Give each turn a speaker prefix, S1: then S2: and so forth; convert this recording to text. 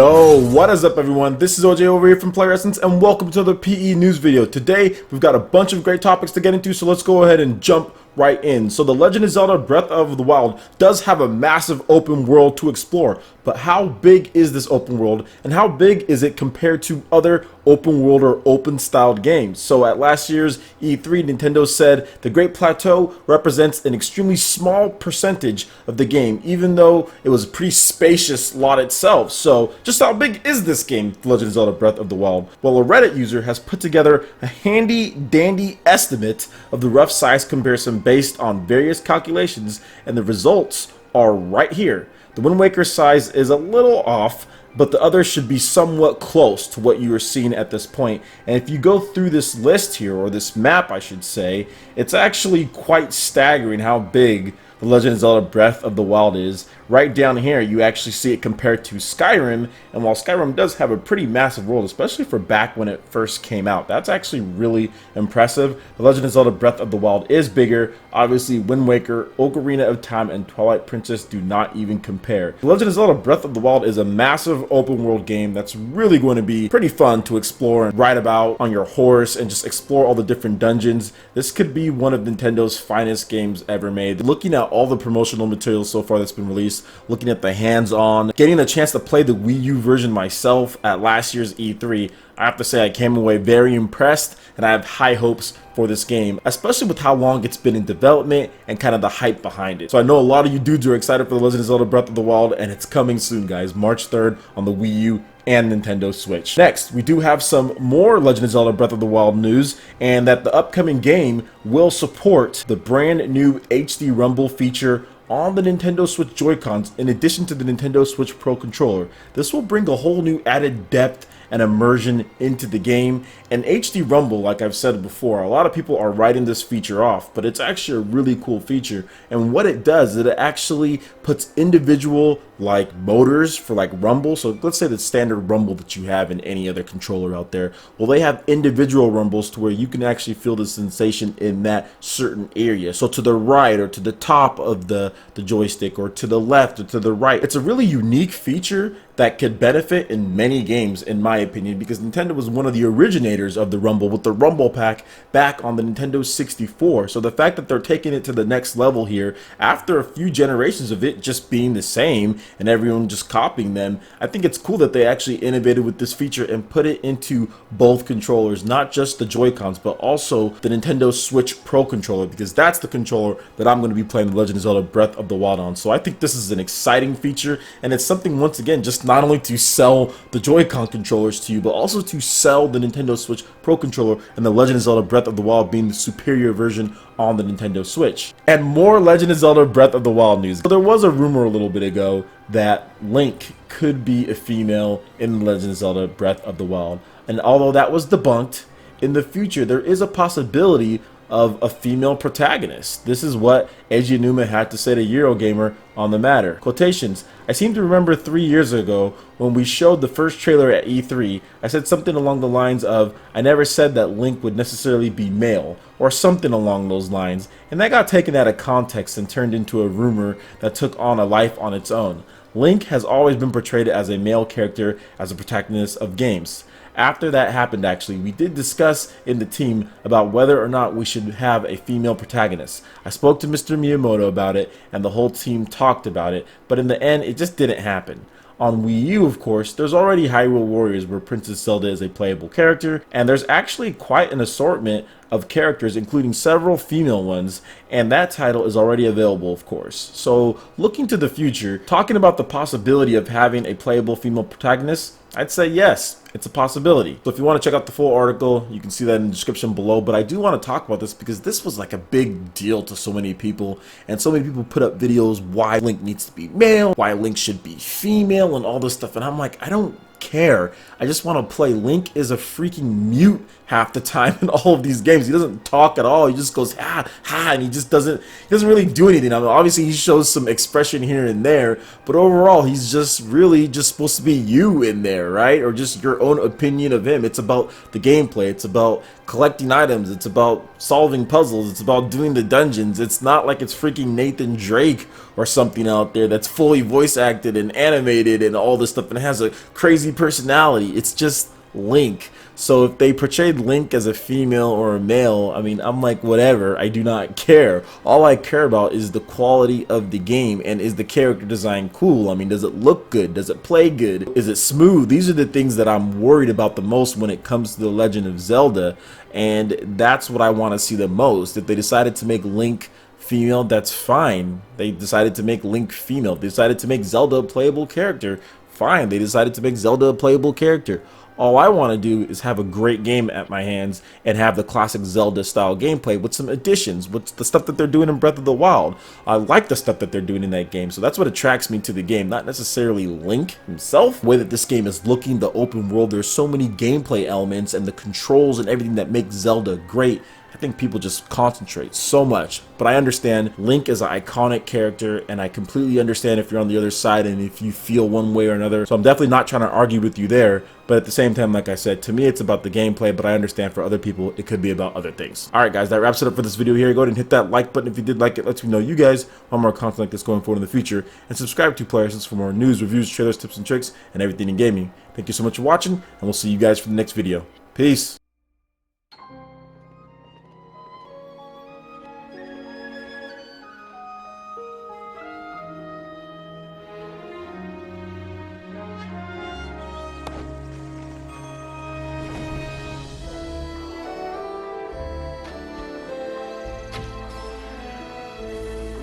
S1: Yo, what is up everyone? This is OJ over here from PlayerEssence and welcome to the PE news video. Today, we've got a bunch of great topics to get into, so let's go ahead and jump right in. So the Legend of Zelda Breath of the Wild does have a massive open world to explore, but how big is this open world and how big is it compared to other open world or open styled games? So at last year's E3, Nintendo said the Great Plateau represents an extremely small percentage of the game, even though it was a pretty spacious lot itself. So just how big is this game, The Legend of Zelda Breath of the Wild? Well, a Reddit user has put together a handy dandy estimate of the rough size comparison based on various calculations, and the results are right here. The Wind Waker size is a little off, but the others should be somewhat close to what you are seeing at this point. And if you go through this list here, or this map I should say, it's actually quite staggering how big The Legend of Zelda Breath of the Wild is. Right down here, you actually see it compared to Skyrim, and while Skyrim does have a pretty massive world, especially for back when it first came out, that's actually really impressive. The Legend of Zelda Breath of the Wild is bigger. Obviously, Wind Waker, Ocarina of Time, and Twilight Princess do not even compare. The Legend of Zelda Breath of the Wild is a massive open world game that's really going to be pretty fun to explore and ride about on your horse and just explore all the different dungeons. This could be one of Nintendo's finest games ever made. Looking at all the promotional materials so far that's been released, looking at the hands-on, getting a chance to play the Wii U version myself at last year's E3, I have to say I came away very impressed, and I have high hopes for this game, especially with how long it's been in development and kind of the hype behind it. So I know a lot of you dudes are excited for The Legend of Zelda Breath of the Wild, and it's coming soon, guys. March 3rd on the Wii U and Nintendo Switch. Next, we do have some more Legend of Zelda Breath of the Wild news, and that the upcoming game will support the brand new HD Rumble feature on the Nintendo Switch Joy-Cons in addition to the Nintendo Switch Pro Controller. This will bring a whole new added depth and immersion into the game. And HD Rumble, like I've said before, a lot of people are writing this feature off, but it's actually a really cool feature. And what it does is it actually puts individual like motors for like rumble. So let's say the standard rumble that you have in any other controller out there, well, they have individual rumbles to where you can actually feel the sensation in that certain area. So to the right or to the top of the joystick, or to the left or to the right. It's a really unique feature that could benefit in many games, in my opinion, because Nintendo was one of the originators of the Rumble with the Rumble Pack back on the Nintendo 64. So the fact that they're taking it to the next level here after a few generations of it just being the same and everyone just copying them, I think it's cool that they actually innovated with this feature and put it into both controllers, not just the Joy-Cons, but also the Nintendo Switch Pro Controller, because that's the controller that I'm going to be playing The Legend of Zelda Breath of the Wild on. So I think this is an exciting feature, and it's something, once again, just not only to sell the Joy-Con controllers to you, but also to sell the Nintendo Switch Pro Controller, and the Legend of Zelda Breath of the Wild being the superior version on the Nintendo Switch. And more Legend of Zelda Breath of the Wild news. So there was a rumor a little bit ago that Link could be a female in the Legend of Zelda Breath of the Wild. And although that was debunked, in the future there is a possibility of a female protagonist. This is what Eiji Aonuma had to say to Eurogamer on the matter. Quotations: I seem to remember 3 years ago when we showed the first trailer at E3, I said something along the lines of, I never said that Link would necessarily be male, or something along those lines, and that got taken out of context and turned into a rumor that took on a life on its own. Link has always been portrayed as a male character as a protagonist of games. After that happened, actually, we did discuss in the team about whether or not we should have a female protagonist. I spoke to Mr. Miyamoto about it, and the whole team talked about it, but in the end, it just didn't happen. On Wii U, of course, there's already Hyrule Warriors, where Princess Zelda is a playable character, and there's actually quite an assortment of characters, including several female ones, and that title is already available, of course. So, looking to the future, talking about the possibility of having a playable female protagonist, I'd say yes, it's a possibility. So if you want to check out the full article, you can see that in the description below, but I do want to talk about this because this was like a big deal to so many people, and so many people put up videos why Link needs to be male, why Link should be female, and all this stuff, and I'm like, I don't care. I just want to play. Link is a freaking mute half the time in all of these games. He doesn't talk at all. He just goes ha ha, and he doesn't really do anything. I mean, obviously he shows some expression here and there, but overall he's just really just supposed to be you in there, right? Or just your own opinion of him. It's about the gameplay. It's about collecting items, it's about solving puzzles, it's about doing the dungeons. It's not like it's freaking Nathan Drake or something out there that's fully voice acted and animated and all this stuff and has a crazy personality. It's just Link. So if they portrayed Link as a female or a male, I mean, I'm like, whatever, I do not care. All I care about is the quality of the game, and is the character design cool? I mean, does it look good? Does it play good? Is it smooth? These are the things that I'm worried about the most when it comes to the Legend of Zelda, and that's what I want to see the most. If they decided to make Link female, that's fine. They decided to make Link female. They decided to make Zelda a playable character, fine. They decided to make Zelda a playable character. All I want to do is have a great game at my hands and have the classic Zelda style gameplay with some additions, with the stuff that they're doing in Breath of the Wild. I like the stuff that they're doing in that game, so that's what attracts me to the game, not necessarily Link himself. The way that this game is looking, the open world, there's so many gameplay elements and the controls and everything that makes Zelda great. I think people just concentrate so much. But I understand Link is an iconic character, and I completely understand if you're on the other side and if you feel one way or another. So I'm definitely not trying to argue with you there. But at the same time, like I said, to me it's about the gameplay, but I understand for other people it could be about other things. Alright guys, that wraps it up for this video here. Go ahead and hit that like button if you did like it. Lets me know you guys want more content like this going forward in the future. And subscribe to PlayerEssence for more news, reviews, trailers, tips, and tricks, and everything in gaming. Thank you so much for watching, and we'll see you guys for the next video. Peace!